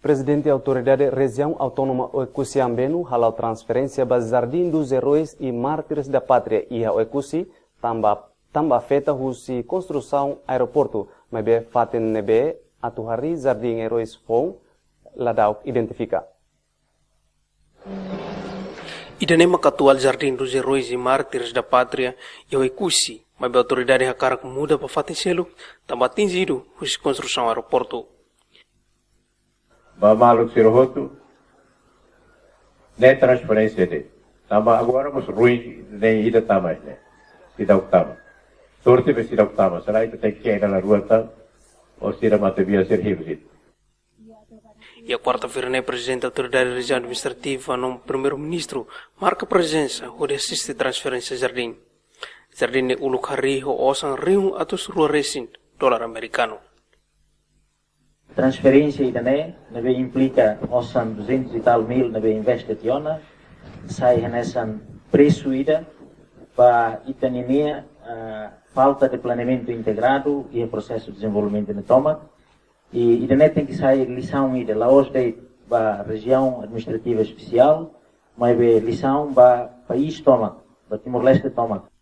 Presidente da Autoridade Região Autônoma Oecusi Ambenu halau transferência para Jardim dos Heróis e Mártires da Pátria e a Oecusi também afeta a construção aeroporto, mas be faten nebe atuhari Jardim Heróis Fong ladau identifica. Idanema atual Jardim dos Heróis e Mártires da Pátria e Oecusi, mas a autoridade hakara muda para faten selo, também atingido a construção aeroporto. Mamaluk sirohotu, nem transferência dele. Tama agora mas ruim nem ida tamas né, ida utama. Sorte be ida utama, será que tem que ir na rua tá, ou se mata via ser hibrid. E a quarta-feira, o presidente da autoridade regional administrativa, no primeiro-ministro, marca presença onde assiste transferência Jardim. Jardim é o lugar osan riu atos ruaresin dólar americano. Transferência idane nebe implica osan 200 e tal mil nebe investe tiona sai nessa preço ida para itanemia falta de planeamento integrado e o processo de desenvolvimento de toma e idane tem que sair lição ida lá hoje para região administrativa especial mas be lição para país toma para Timor-Leste toma.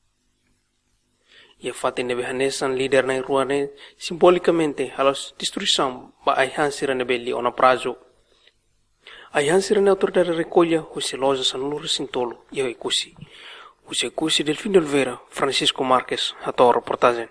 E a fato nebe hanesan líder na ruane simbolicamente halos destruição ba aihansira nebe li ona prazo. Aihansira na autoridade recolha o selosa sanulu sintolo e o Oecusi. O Oecusi Delfim de Oliveira, Francisco Marques, a tua reportagem.